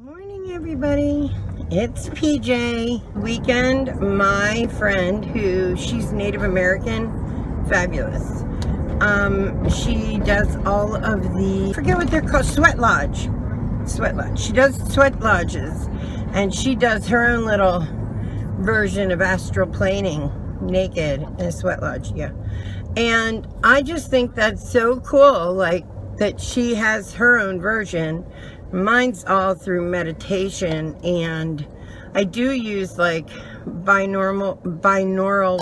Morning, everybody. It's PJ Weekend. My friend, she's Native American, fabulous. She does all of the, I forget what they're called, sweat lodge. She does sweat lodges, and she does her own little version of astral planing, naked in a sweat lodge. Yeah, and I just think that's so cool, like that she has her own version. Mine's all through meditation, and I do use like binaural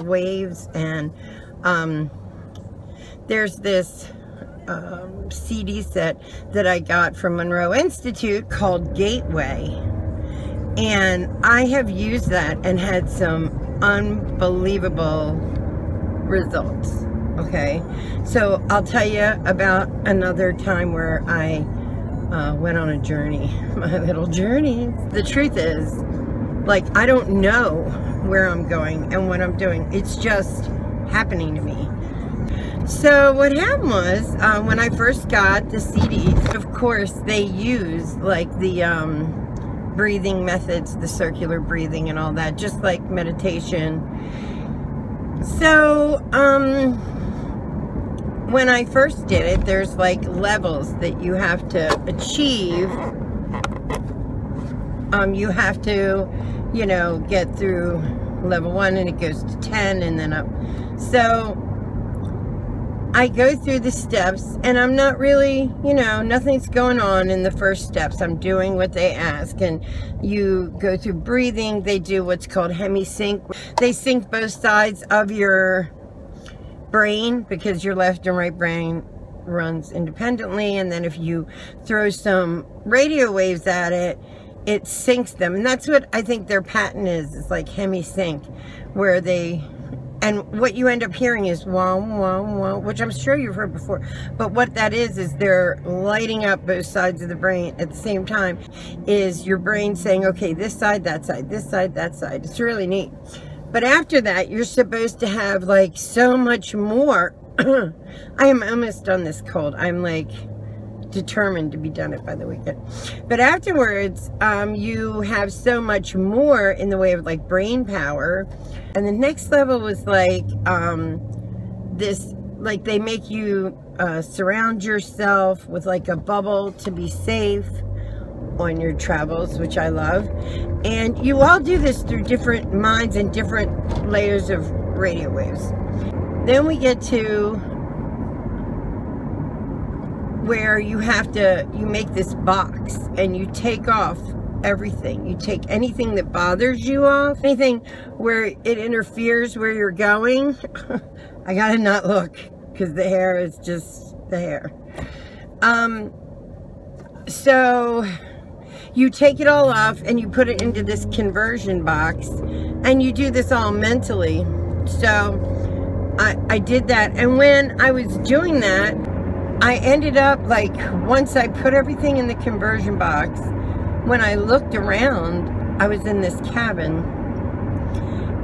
waves, and there's this CD set that I got from Monroe Institute called Gateway, and I have used that and had some unbelievable results. Okay, so I'll tell you about another time where I went on a journey, my little journey. The truth is, like, I don't know where I'm going and what I'm doing. It's just happening to me. So what happened was, when I first got the CDs, of course, they use like the breathing methods, the circular breathing and all that, just like meditation. So, when I first did it, there's like levels that you have to achieve. You have to, you know, get through level 1, and it goes to 10 and then up. So I go through the steps, and I'm not really, you know, nothing's going on in the first steps. I'm doing what they ask, and you go through breathing. They do what's called hemi-sync. They sync both sides of your brain, because your left and right brain runs independently, and then if you throw some radio waves at it, it syncs them. And that's what I think their patent is. It's like hemi-sync, where they, and what you end up hearing is wah, wah, wah, which I'm sure you've heard before, but what that is they're lighting up both sides of the brain at the same time. Is your brain saying, okay, this side, that side, this side, that side. It's really neat. But after that, you're supposed to have like so much more. I am almost done this cold. I'm like determined to be done it by the weekend. But afterwards, you have so much more in the way of like brain power. And the next level was like this, like they make you surround yourself with like a bubble to be safe on your travels, which I love. And you all do this through different minds and different layers of radio waves. Then we get to where you have to, you make this box and you take off everything. You take anything that bothers you off, anything where it interferes where you're going. I gotta not look, because the hair is just the hair. So you take it all off and you put it into this conversion box, and you do this all mentally. So I did that, and when I was doing that, I ended up, like, once I put everything in the conversion box, when I looked around, I was in this cabin.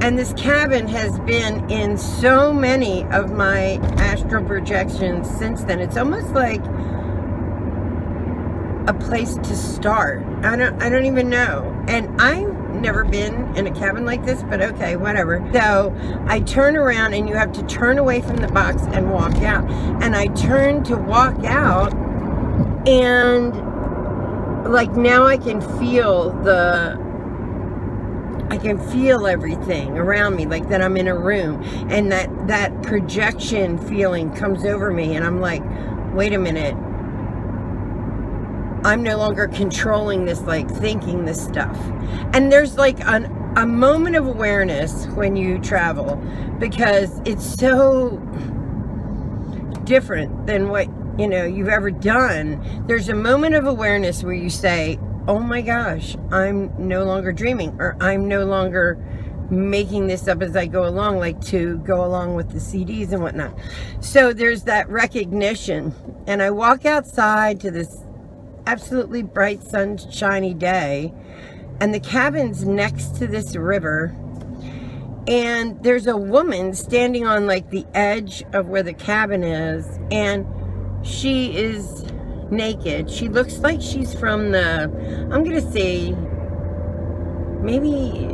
And this cabin has been in so many of my astral projections since then. It's almost like a place to start. I don't even know. And I've never been in a cabin like this, but okay, whatever. So I turn around, and you have to turn away from the box and walk out. And I turn to walk out, and like now I can feel everything around me, like that I'm in a room, and that projection feeling comes over me, and I'm like, wait a minute, I'm no longer controlling this, like thinking this stuff. And there's like a moment of awareness when you travel, because it's so different than what, you know, you've ever done. There's a moment of awareness where you say, oh my gosh, I'm no longer dreaming, or I'm no longer making this up as I go along, like to go along with the CDs and whatnot. So there's that recognition. And I walk outside to this absolutely bright sunshiny day, and the cabin's next to this river, and there's a woman standing on like the edge of where the cabin is, and she is naked. She looks like she's from the, I'm gonna say, maybe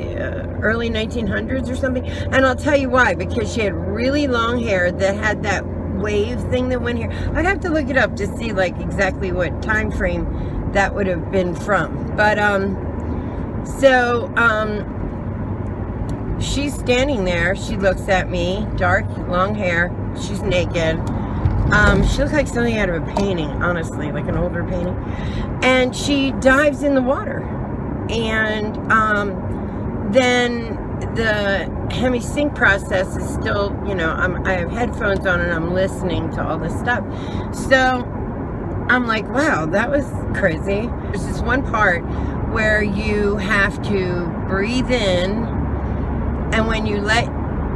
early 1900s or something. And I'll tell you why, because she had really long hair that had that wave thing that went here. I'd have to look it up to see like exactly what time frame that would have been from. But she's standing there. She looks at me, dark, long hair. She's naked. She looks like something out of a painting, honestly, like an older painting. And she dives in the water. And then the hemi-sync process is still, you know, I have headphones on and I'm listening to all this stuff. So I'm like, wow, that was crazy. There's this one part where you have to breathe in, and when you let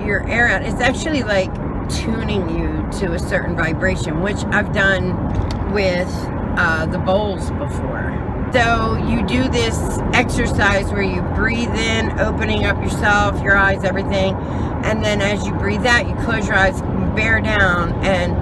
your air out, it's actually like tuning you to a certain vibration, which I've done with the bowls before. So you do this exercise where you breathe in, opening up yourself, your eyes, everything, and then as you breathe out, you close your eyes, bear down, and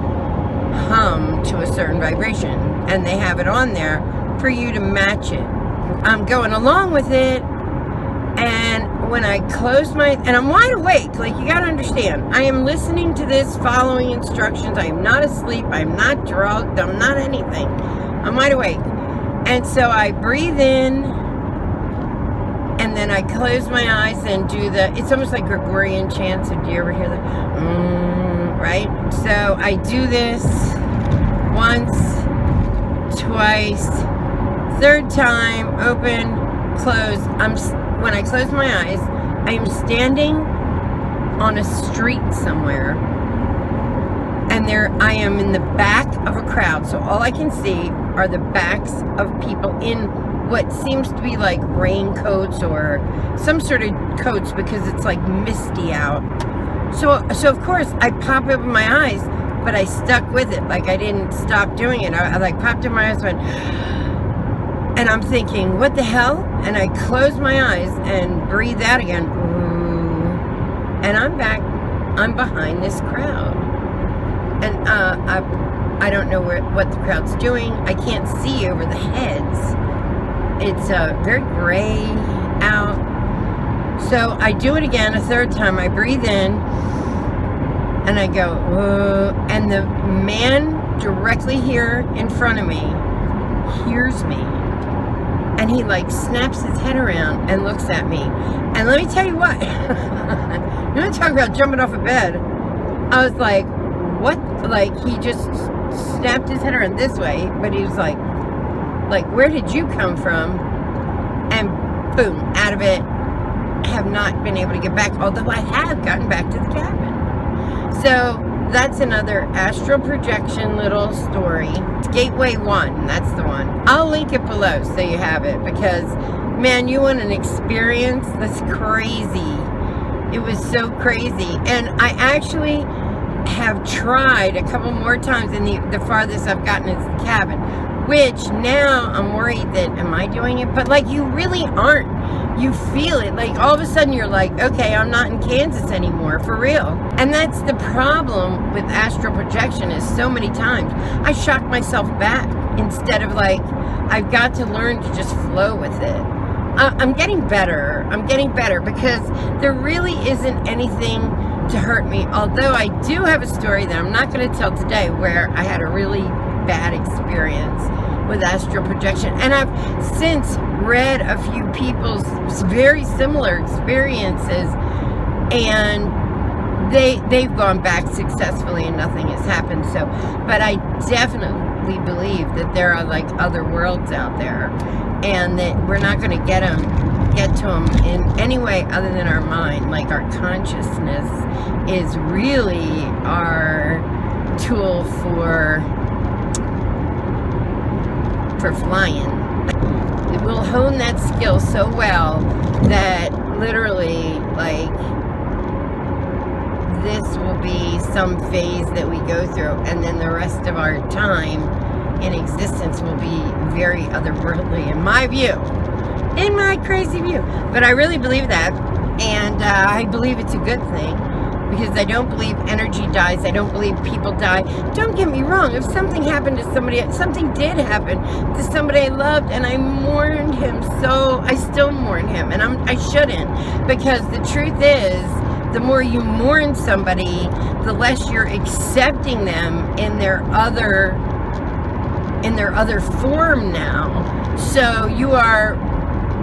hum to a certain vibration. And they have it on there for you to match it. I'm going along with it, and when I close my, and I'm wide awake, like you gotta understand, I am listening to this, following instructions. I am not asleep, I'm not drugged, I'm not anything. I'm wide awake. And so I breathe in, and then I close my eyes and do the, it's almost like Gregorian chants. Do you ever hear that? Right? So I do this once, twice, third time, open, close. When I close my eyes, I am standing on a street somewhere, and I am in the back of a crowd, so all I can see are the backs of people in what seems to be like raincoats or some sort of coats, because it's like misty out. So of course I pop open my eyes, but I stuck with it. Like I didn't stop doing it. I like popped in my eyes, went, and I'm thinking, what the hell? And I close my eyes and breathe out again. And I'm back. I'm behind this crowd. And I don't know what the crowd's doing. I can't see over the heads. It's very gray out. So I do it again a third time. I breathe in and I go, whoa. And the man directly here in front of me hears me. And he like snaps his head around and looks at me. And let me tell you what, you want to talk about jumping off a bed. I was like, what? Like he just snapped his head around this way, but he was like, where did you come from? And boom, out of it. I have not been able to get back, although I have gotten back to the cabin. So that's another astral projection little story. It's Gateway 1, that's the one. I'll link it below so you have it, because man, you want an experience that's crazy. It was so crazy. And I actually have tried a couple more times, and the farthest I've gotten is the cabin, which now I'm worried that, am I doing it? But like, you really aren't. You feel it. Like all of a sudden you're like, okay, I'm not in Kansas anymore, for real. And that's the problem with astral projection, is so many times I shock myself back instead of like, I've got to learn to just flow with it. I'm getting better. I'm getting better, because there really isn't anything to hurt me. Although I do have a story that I'm not going to tell today, where I had a really bad experience with astral projection, and I've since read a few people's very similar experiences, and they've gone back successfully and nothing has happened. So, but I definitely believe that there are like other worlds out there, and that we're not going to get to them in any way other than our mind. Like our consciousness is really our tool for flying. It will hone that skill so well that literally, like, this will be some phase that we go through, and then the rest of our time in existence will be very otherworldly, in my view, in my crazy view. But I really believe that, and I believe it's a good thing. because I don't believe energy dies. I don't believe people die. Don't get me wrong. If something happened to somebody, something did happen to somebody I loved, and I mourned him, so I still mourn him, and I shouldn't, because the truth is, the more you mourn somebody, the less you're accepting them in their other form now. So you are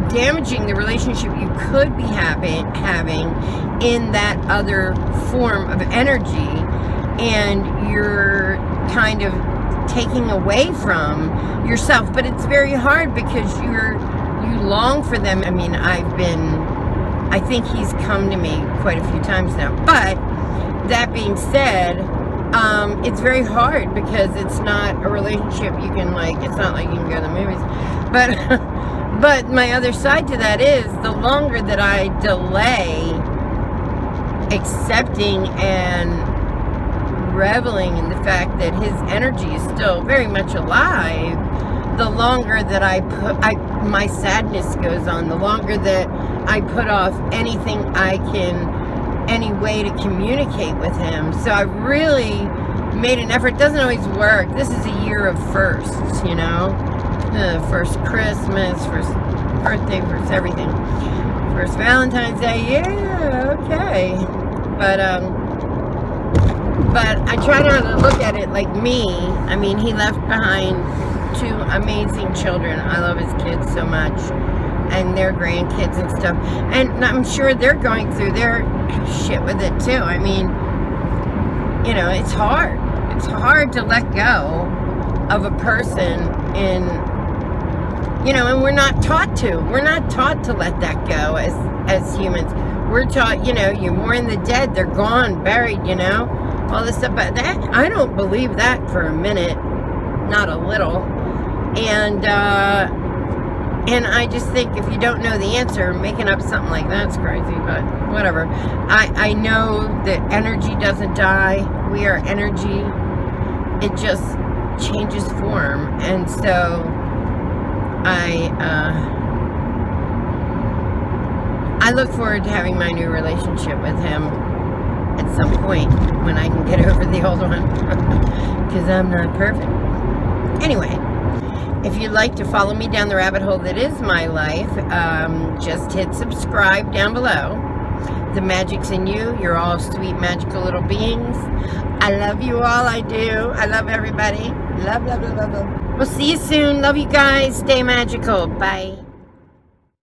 damaging the relationship you could be having in that other form of energy, and you're kind of taking away from yourself. But it's very hard because you long for them. I mean, I think he's come to me quite a few times now. But that being said, it's very hard because it's not a relationship you can, like, it's not like you can go to the movies. But my other side to that is, the longer that I delay accepting and reveling in the fact that his energy is still very much alive, the longer that my sadness goes on, the longer that I put off anything any way to communicate with him. So I've really made an effort. It doesn't always work. This is a year of firsts, you know? First Christmas, first birthday, first everything. First Valentine's Day, yeah, okay. But I try not to look at it like me. I mean, he left behind 2 amazing children. I love his kids so much, and their grandkids and stuff. And I'm sure they're going through their shit with it too. I mean, you know, it's hard. It's hard to let go of a person in, you know, and we're not taught to. We're not taught to let that go as humans. We're taught, you know, you mourn the dead, they're gone, buried, you know, all this stuff. But that, I don't believe that for a minute, not a little. And I just think if you don't know the answer, making up something like that's crazy, but whatever. I know that energy doesn't die. We are energy. It just changes form. And so I look forward to having my new relationship with him at some point when I can get over the old one, because I'm not perfect. Anyway, if you'd like to follow me down the rabbit hole that is my life, just hit subscribe down below. The magic's in you. You're all sweet, magical little beings. I love you all. I do. I love everybody. Love, love, love, love, love. We'll see you soon. Love you guys. Stay magical. Bye.